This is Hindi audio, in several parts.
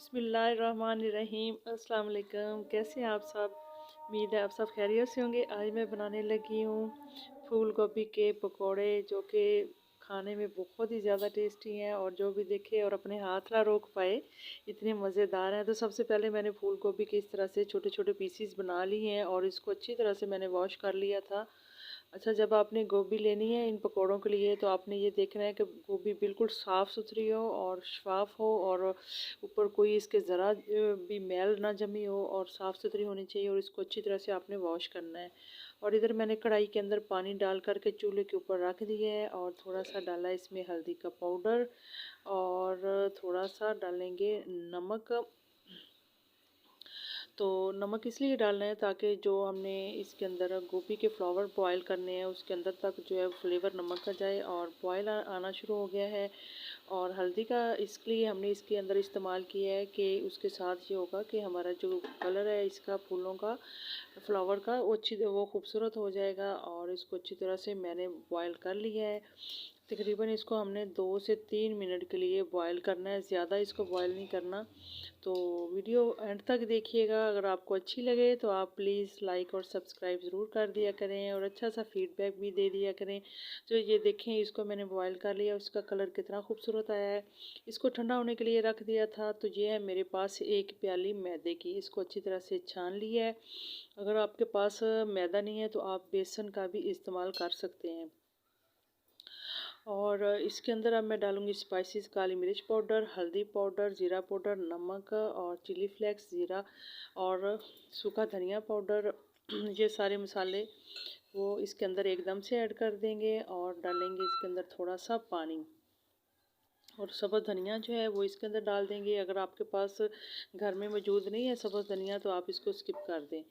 बिस्मिल्लाहिर्रहमानिर्रहीम। अस्सलाम वालेकुम। कैसे हैं आप सब? उम्मीद है आप सब खैरियत से होंगे। आज मैं बनाने लगी हूँ फूल गोभी के पकोड़े, जो कि खाने में बहुत ही ज़्यादा टेस्टी हैं और जो भी देखे और अपने हाथ ना रोक पाए, इतने मज़ेदार हैं। तो सबसे पहले मैंने फूल गोभी के इस तरह से छोटे छोटे पीसीस बना लिए हैं और इसको अच्छी तरह से मैंने वॉश कर लिया था। अच्छा, जब आपने गोभी लेनी है इन पकौड़ों के लिए, तो आपने ये देखना है कि गोभी बिल्कुल साफ़ सुथरी हो और शफाफ हो, और ऊपर कोई इसके ज़रा भी मैल ना जमी हो, और साफ़ सुथरी होनी चाहिए। और इसको अच्छी तरह से आपने वॉश करना है। और इधर मैंने कढ़ाई के अंदर पानी डाल करके चूल्हे के ऊपर रख दिया है, और थोड़ा सा डाला है इसमें हल्दी का पाउडर, और थोड़ा सा डालेंगे नमक। तो नमक इसलिए डालना है ताकि जो हमने इसके अंदर गोभी के फ्लावर बॉयल करने हैं उसके अंदर तक जो है फ्लेवर नमक का जाए, और बॉयल आना शुरू हो गया है। और हल्दी का इसलिए हमने इसके अंदर इस्तेमाल किया है कि उसके साथ ये होगा कि हमारा जो कलर है इसका फूलों का, फ्लावर का, वो खूबसूरत हो जाएगा। और इसको अच्छी तरह से मैंने बॉयल कर लिया है। तकरीबन इसको हमने 2 से 3 मिनट के लिए बॉयल करना है, ज़्यादा इसको बॉयल नहीं करना। तो वीडियो एंड तक देखिएगा। अगर आपको अच्छी लगे तो आप प्लीज़ लाइक और सब्सक्राइब ज़रूर कर दिया करें, और अच्छा सा फीडबैक भी दे दिया करें। तो ये देखें, इसको मैंने बॉयल कर लिया, उसका कलर कितना खूबसूरत आया है। इसको ठंडा होने के लिए रख दिया था। तो ये है मेरे पास 1 प्याली मैदे की, इसको अच्छी तरह से छान लिया है। अगर आपके पास मैदा नहीं है तो आप बेसन का भी इस्तेमाल कर सकते हैं। और इसके अंदर अब मैं डालूँगी स्पाइसेस, काली मिर्च पाउडर, हल्दी पाउडर, ज़ीरा पाउडर, नमक और चिली फ्लेक्स, ज़ीरा और सूखा धनिया पाउडर। ये सारे मसाले वो इसके अंदर एकदम से ऐड कर देंगे, और डालेंगे इसके अंदर थोड़ा सा पानी, और सब्ज़ धनिया जो है वो इसके अंदर डाल देंगे। अगर आपके पास घर में मौजूद नहीं है सब्ज़ धनिया तो आप इसको स्किप कर दें।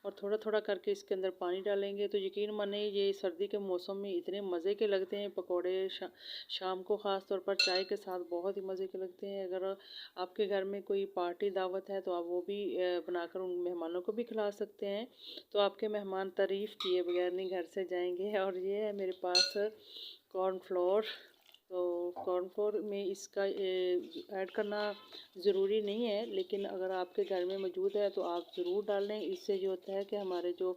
और थोड़ा थोड़ा करके इसके अंदर पानी डालेंगे। तो यकीन माने, ये सर्दी के मौसम में इतने मज़े के लगते हैं पकोड़े, शाम को ख़ास तौर पर चाय के साथ बहुत ही मज़े के लगते हैं। अगर आपके घर में कोई पार्टी दावत है तो आप वो भी बनाकर उन मेहमानों को भी खिला सकते हैं। तो आपके मेहमान तारीफ़ किए बगैर नहीं घर से जाएंगे। और ये है मेरे पास कॉर्नफ्लोर। तो कॉर्नफ्लोर में इसका ऐड करना ज़रूरी नहीं है, लेकिन अगर आपके घर में मौजूद है तो आप ज़रूर डाल लें। इससे जो होता है कि हमारे जो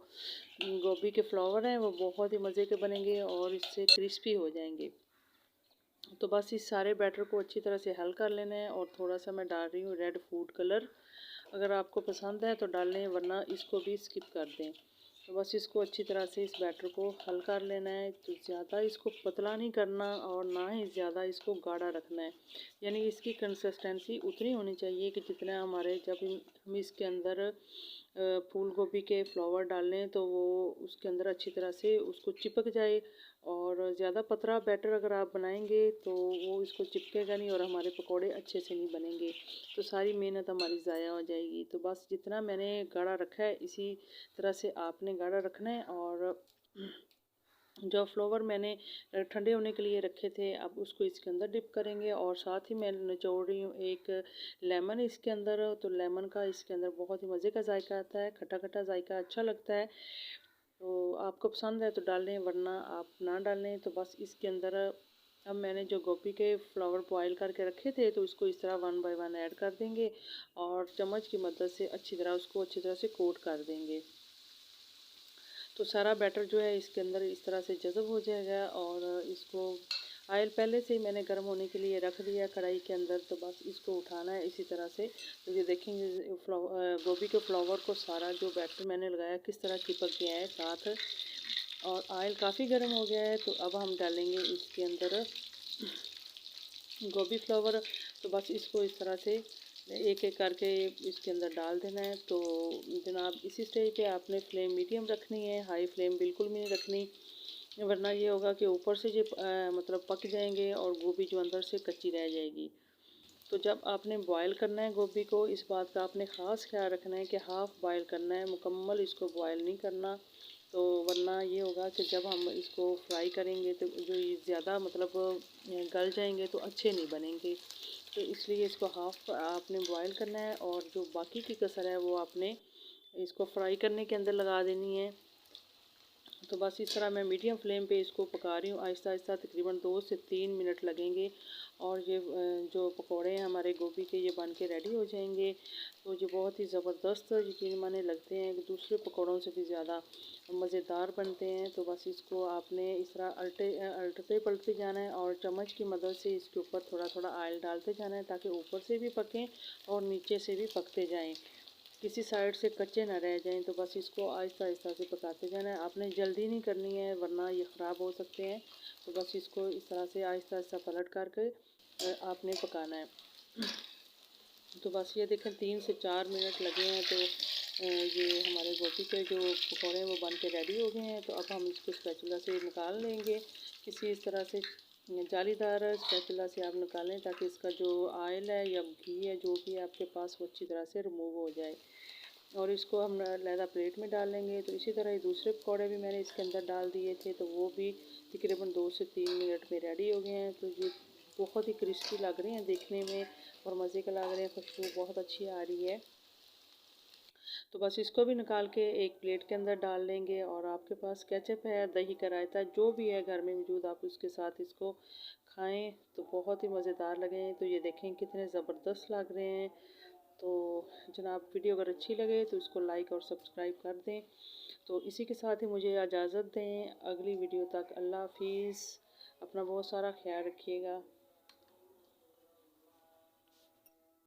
गोभी के फ्लावर हैं वो बहुत ही मज़े के बनेंगे और इससे क्रिस्पी हो जाएंगे। तो बस इस सारे बैटर को अच्छी तरह से हल कर लेना है। और थोड़ा सा मैं डाल रही हूँ रेड फूड कलर। अगर आपको पसंद है तो डाल लें, वरना इसको भी स्किप कर दें। तो बस इसको अच्छी तरह से इस बैटर को हल कर लेना है। तो ज़्यादा इसको पतला नहीं करना और ना ही ज़्यादा इसको गाढ़ा रखना है। यानी इसकी कंसिस्टेंसी उतनी होनी चाहिए कि जितना हमारे, जब हम इसके अंदर फूल गोभी के फ्लावर डालें तो वो उसके अंदर अच्छी तरह से उसको चिपक जाए। और ज़्यादा पतला बैटर अगर आप बनाएंगे तो वो इसको चिपकेगा नहीं और हमारे पकोड़े अच्छे से नहीं बनेंगे। तो सारी मेहनत हमारी ज़ाया हो जाएगी। तो बस जितना मैंने गाढ़ा रखा है इसी तरह से आपने गाढ़ा रखना है। और जो फ्लावर मैंने ठंडे होने के लिए रखे थे, अब उसको इसके अंदर डिप करेंगे। और साथ ही मैं निचोड़ रही हूँ एक लेमन इसके अंदर। तो लेमन का इसके अंदर बहुत ही मज़े का जायका आता है, खट्टा खट्टा जायका अच्छा लगता है। तो आपको पसंद है तो डालें, वरना आप ना डालें। तो बस इसके अंदर अब मैंने जो गोभी के फ्लावर बॉयल करके रखे थे तो इसको इस तरह 1 बाय 1 ऐड कर देंगे, और चम्मच की मदद से उसको अच्छी तरह से कोट कर देंगे। तो सारा बैटर जो है इसके अंदर इस तरह से जज़ब हो जाएगा। और इसको ऑयल पहले से ही मैंने गर्म होने के लिए रख दिया कढ़ाई के अंदर। तो बस इसको उठाना है इसी तरह से। तो ये देखेंगे गोभी के फ्लावर को सारा जो बैटर मैंने लगाया किस तरह चिपक गया है साथ। और ऑयल काफ़ी गर्म हो गया है। तो अब हम डालेंगे इसके अंदर गोभी फ्लावर। तो बस इसको इस तरह से एक एक करके इसके अंदर डाल देना है। तो जनाब, इसी स्टेज पे आपने फ्लेम मीडियम रखनी है, हाई फ्लेम बिल्कुल भी नहीं रखनी, वरना ये होगा कि ऊपर से जो मतलब पक जाएंगे और गोभी जो अंदर से कच्ची रह जाएगी। तो जब आपने बॉयल करना है गोभी को, इस बात का आपने ख़ास ख्याल रखना है कि हाफ़ बॉयल करना है, मुकम्मल इसको बॉयल नहीं करना। तो वरना ये होगा कि जब हम इसको फ्राई करेंगे तो जो ये ज़्यादा मतलब गल जाएंगे तो अच्छे नहीं बनेंगे। तो इसलिए इसको हाफ़ आपने बॉयल करना है, और जो बाकी की कसर है वो आपने इसको फ्राई करने के अंदर लगा देनी है। तो बस इस तरह मैं मीडियम फ्लेम पे इसको पका रही हूँ आहिस्ता आहिस्ता। तकरीबन 2 से 3 मिनट लगेंगे और ये जो पकौड़े हैं हमारे गोभी के ये बन के रेडी हो जाएंगे। तो ये बहुत ही ज़बरदस्त यकीन माने लगते हैं, दूसरे पकौड़ों से भी ज़्यादा मज़ेदार बनते हैं। तो बस इसको आपने इस तरह अल्टते पलटते जाना है और चम्मच की मदद से इसके ऊपर थोड़ा थोड़ा ऑयल डालते जाना है ताकि ऊपर से भी पकें और नीचे से भी पकते जाएँ, किसी साइड से कच्चे ना रह जाएं। तो बस इसको आहिस्ता आहिस्ता से पकाते जाना है, आपने जल्दी नहीं करनी है वरना ये ख़राब हो सकते हैं। तो बस इसको इस तरह से आहिस्ता आहिस्ता पलट करके आपने पकाना है। तो बस ये देखें 3 से 4 मिनट लगे हैं। तो ये हमारे गोभी के जो पकौड़े हैं वो बन के रेडी हो गए हैं। तो अब हम इसको स्पैचुला से निकाल लेंगे, किसी इस तरह से जालीदार स्पैचुला से आप निकालें ताकि इसका जो ऑयल है या घी है जो भी है आपके पास वो अच्छी तरह से रिमूव हो जाए। और इसको हम लहदा प्लेट में डाल लेंगे। तो इसी तरह ये दूसरे पकौड़े भी मैंने इसके अंदर डाल दिए थे, तो वो भी तकरीबन 2 से 3 मिनट में रेडी हो गए हैं। तो ये बहुत ही क्रिस्पी लग रहे हैं देखने में और मज़े का लग रहे हैं, खुशबू बहुत अच्छी आ रही है। तो बस इसको भी निकाल के एक प्लेट के अंदर डाल लेंगे और आपके पास केचप है, दही का रायता, जो भी है घर में मौजूद, आप उसके साथ इसको खाएं तो बहुत ही मज़ेदार लगें। तो ये देखें कितने ज़बरदस्त लग रहे हैं। तो जनाब वीडियो अगर अच्छी लगे तो इसको लाइक और सब्सक्राइब कर दें। तो इसी के साथ ही मुझे इजाज़त दें, अगली वीडियो तक अल्लाह हाफिज़। अपना बहुत सारा ख्याल रखिएगा।